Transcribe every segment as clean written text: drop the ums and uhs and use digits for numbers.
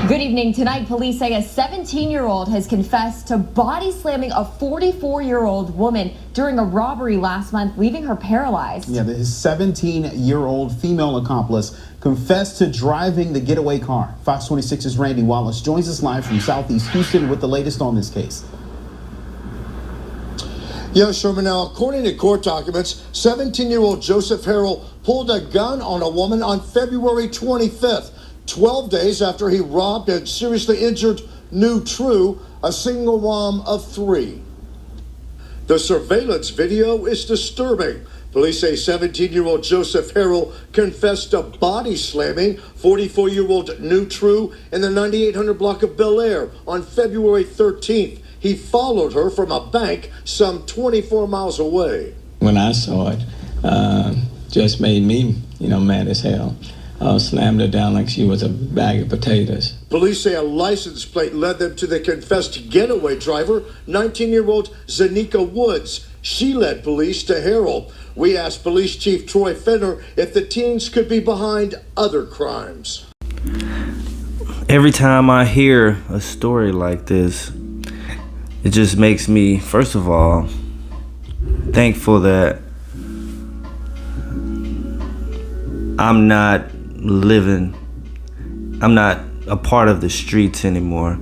Good evening. Tonight, police say a 17-year-old has confessed to body slamming a 44-year-old woman during a robbery last month, leaving her paralyzed. Yeah, his 17-year-old female accomplice confessed to driving the getaway car. Fox 26's Randy Wallace joins us live from Southeast Houston with the latest on this case. Yes, Sherman. Now, according to court documents, 17-year-old Joseph Harrell pulled a gun on a woman on February 25th. 12 days after he robbed and seriously injured New True, a single mom of 3. The surveillance video is disturbing. Police say 17-year-old Joseph Harrell confessed to body slamming 44-year-old New True in the 9800 block of Bel Air on February 13th. He followed her from a bank some 24 miles away. When I saw it, just made me, mad as hell. Slammed her down like she was a bag of potatoes. Police say a license plate led them to the confessed getaway driver, 19-year-old Zanika Woods. She led police to Harrell. We asked Police Chief Troy Fenner if the teens could be behind other crimes. Every time I hear a story like this, it just makes me, first of all, thankful that I'm not a part of the streets anymore.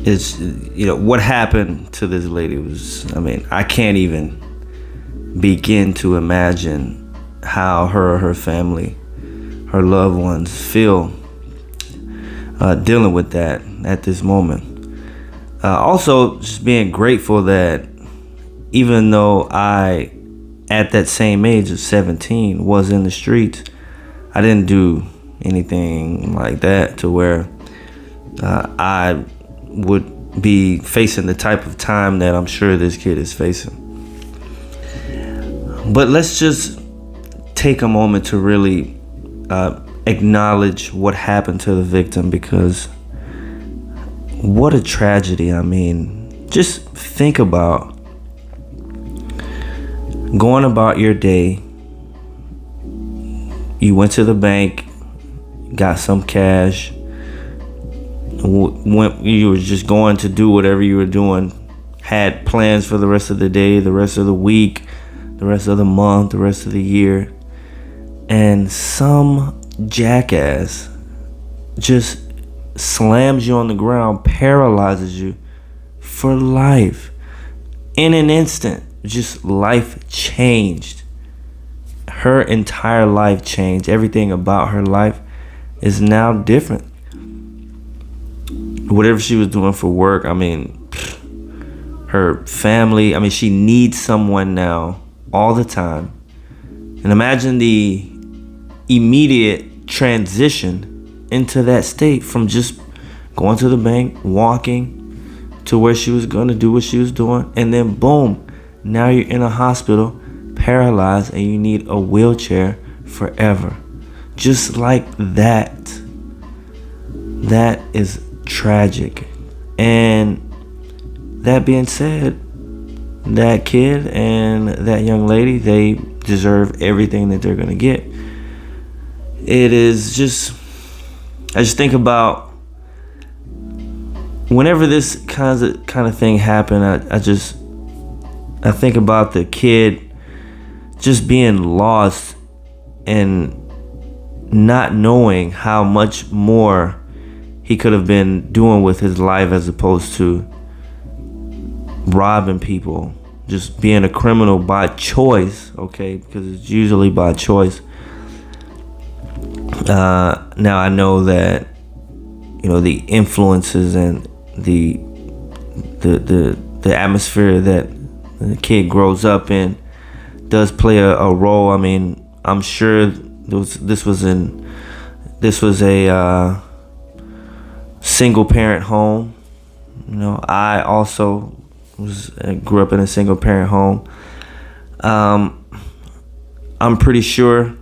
It's, what happened to this lady was, I can't even begin to imagine how her or her family, her loved ones feel dealing with that at this moment. Also, just being grateful that even though I, at that same age of 17, was in the streets, I didn't do anything like that to where I would be facing the type of time that I'm sure this kid is facing. But let's just take a moment to really acknowledge what happened to the victim, because what a tragedy. Just think about going about your day. You went to the bank, got some cash, you were just going to do whatever you were doing, had plans for the rest of the day, the rest of the week, the rest of the month, the rest of the year, and some jackass just slams you on the ground, paralyzes you for life. In an instant, just life changed. Her entire life changed. Everything about her life is now different. Whatever she was doing for work, her family, she needs someone now all the time. And imagine the immediate transition into that state from just going to the bank, walking to where she was going to do what she was doing, and then boom, now you're in a hospital, paralyzed, and you need a wheelchair forever. Just like that. That is tragic. And that being said, that kid and that young lady, they deserve everything that they're going to get. It is just, I just think about whenever this kind of thing happened, I think about the kid just being lost and not knowing how much more he could have been doing with his life as opposed to robbing people, just being a criminal by choice, okay, because it's usually by choice. Now I know that, the influences and the atmosphere that the kid grows up in does play a role. I'm sure this was a single parent home. I also grew up in a single parent home. I'm pretty sure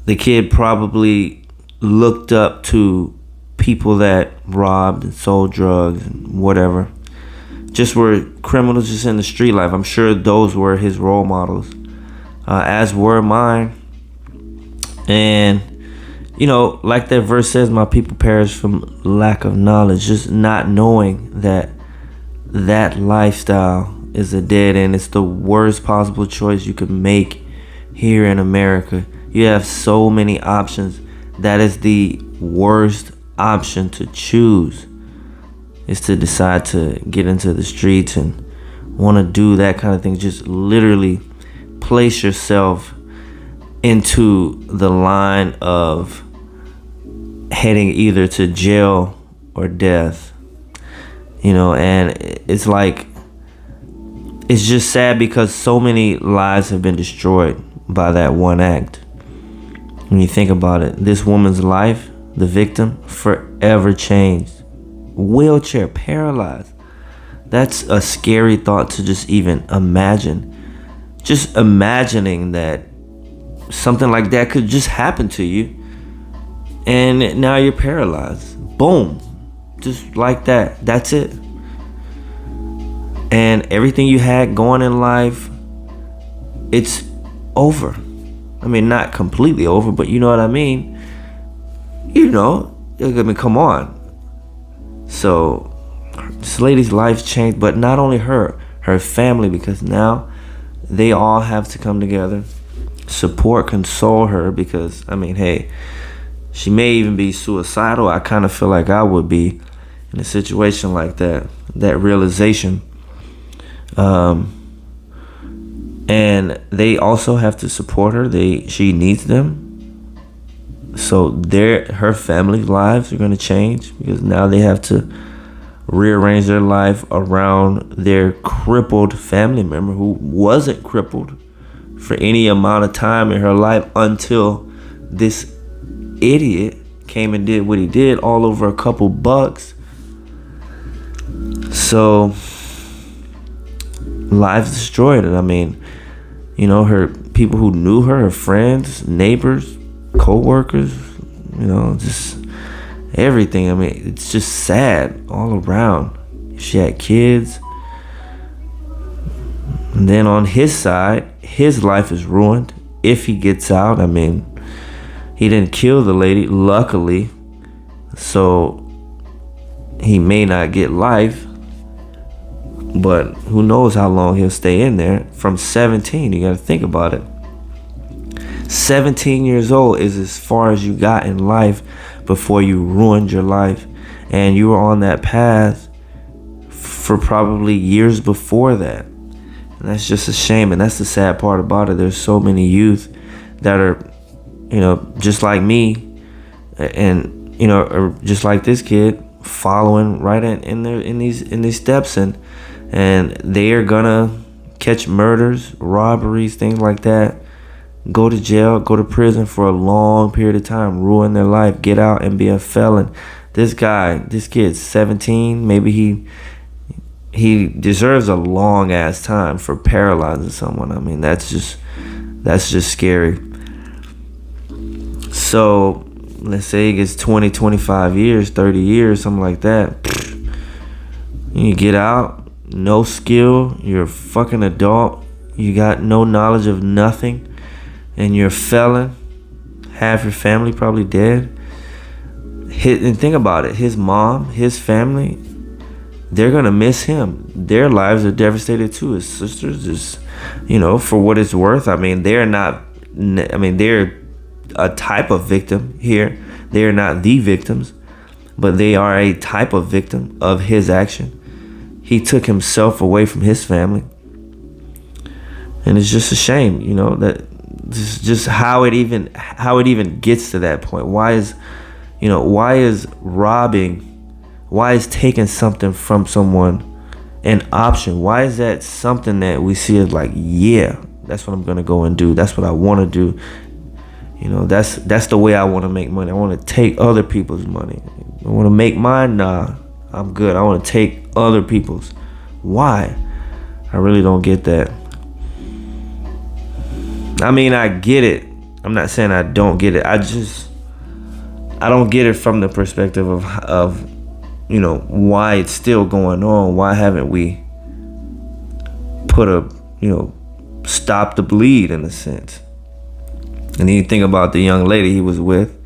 the kid probably looked up to people that robbed and sold drugs and whatever, just were criminals just in the street life. I'm sure those were his role models, as were mine. And like that verse says, my people perish from lack of knowledge. Just not knowing that lifestyle is a dead end. It's the worst possible choice you could make here in America. You have so many options. That is the worst option to choose, is to decide to get into the streets and want to do that kind of thing. Just literally place yourself into the line of heading either to jail or death, and it's like, it's just sad because so many lives have been destroyed by that one act. When you think about it, this woman's life, the victim, forever changed. Wheelchair, paralyzed. That's a scary thought to just even imagine. Just imagining that something like that could just happen to you, and now you're paralyzed. Boom. Just like that. That's it. And everything you had going in life, it's over. I mean, not completely over, but you know what I mean. Come on. So this lady's life changed, but not only her family, because now they all have to come together, support, console her, because hey, she may even be suicidal. I kind of feel like I would be in a situation like that realization. And they also have to support her. She needs them. So her family's lives are going to change, because now they have to rearrange their life around their crippled family member who wasn't crippled for any amount of time in her life until this idiot came and did what he did, all over a couple bucks. So lives destroyed. And her people who knew her friends, neighbors, co-workers, just everything. It's just sad all around. She had kids, and then on his side, his life is ruined if he gets out. He didn't kill the lady, luckily, so he may not get life, but who knows how long he'll stay in there. From 17, you got to think about it. 17 years old is as far as you got in life before you ruined your life, and you were on that path for probably years before that. And that's just a shame, and that's the sad part about it. There's so many youth that are, just like me, and or just like this kid, following right in these steps, and they are gonna catch murders, robberies, things like that, go to jail, go to prison for a long period of time, ruin their life, get out and be a felon. This kid's 17, maybe he deserves a long ass time for paralyzing someone. That's just scary. So let's say he gets 20, 25 years, 30 years, something like that. You get out, no skill, you're a fucking adult, you got no knowledge of nothing, and you're a felon, half your family probably dead. And think about it, his mom, his family, they're gonna miss him. Their lives are devastated too. His sisters, just, for what it's worth, they're a type of victim here. They are not the victims, but they are a type of victim of his action. He took himself away from his family, and it's just a shame, that this is just how it even gets to that point. Why is robbing, why is taking something from someone an option? Why is that something that we see as like, yeah, that's what I'm gonna go and do, that's what I want to do? That's the way I want to make money. I want to take other people's money. I want to make mine. Nah, I'm good. I want to take other people's. Why? I really don't get that. I get it. I'm not saying I don't get it. I don't get it from the perspective of why it's still going on. Why haven't we put stop the bleed, in a sense? And then you think about the young lady he was with.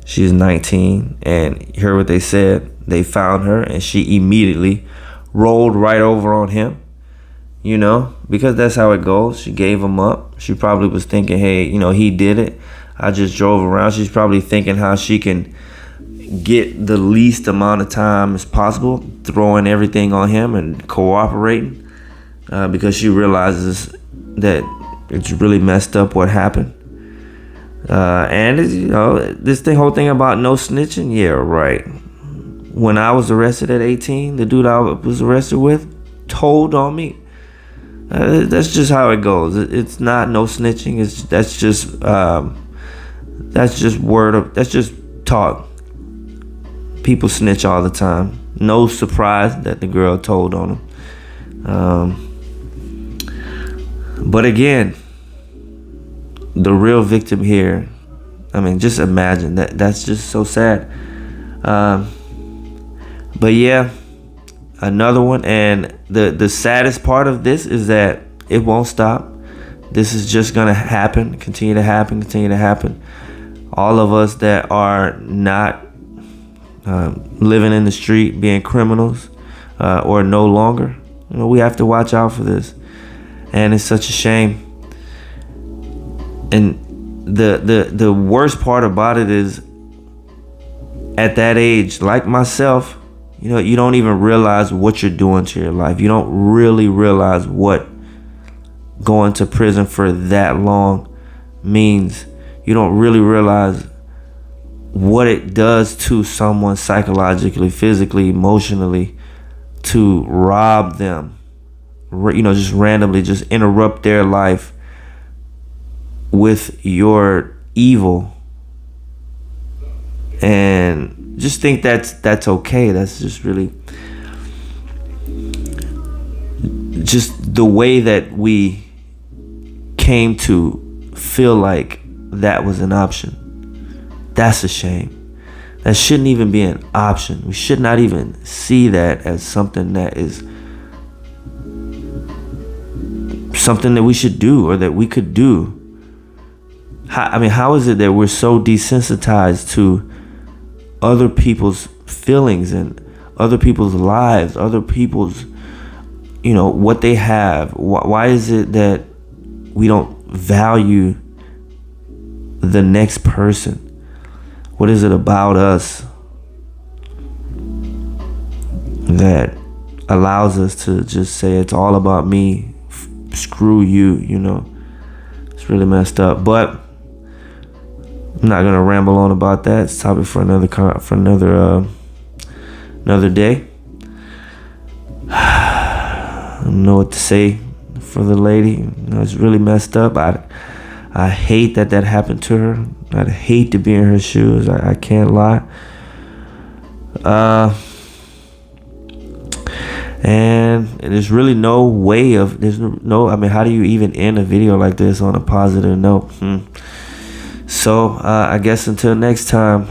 She's 19, and you heard what they said. They found her, and she immediately rolled right over on him, you know, because that's how it goes. She gave him up. She probably was thinking, hey, you know, he did it. I just drove around. She's probably thinking how she can get the least amount of time as possible, throwing everything on him and cooperating, because she realizes that it's really messed up what happened. And it's, you know, whole thing about no snitching. Yeah, right. When I was arrested at 18, the dude I was arrested with told on me. That's just how it goes. It's not no snitching. That's just talk. People snitch all the time. No surprise that the girl told on him. But again, the real victim here, I mean, just imagine that's just so sad. But yeah, another one. And the saddest part of this is that it won't stop. This is just gonna happen, continue to happen. All of us that are not living in the street, being criminals, or no longer, you know, we have to watch out for this. And it's such a shame. And the worst part about it is, at that age, like myself, you know, you don't even realize what you're doing to your life. You don't really realize what going to prison for that long means. You don't really realize what it does to someone psychologically, physically, emotionally, to rob them, you know, just randomly, just interrupt their life with your evil, and just think that's okay. That's just really just the way that we came to feel like that was an option. That's a shame. That shouldn't even be an option. We should not even see that as something that is something that we should do or that we could do. How is it that we're so desensitized to other people's feelings and other people's lives, other people's, you know, what they have? Why is it that we don't value the next person? What is it about us that allows us to just say it's all about me, screw you, you know? It's really messed up. But I'm not gonna ramble on about that. It's a topic for another day. I don't know what to say for the lady. You know, it's really messed up. I hate that happened to her. I'd hate to be in her shoes. I can't lie. And there's really no way of, how do you even end a video like this on a positive note? So I guess until next time,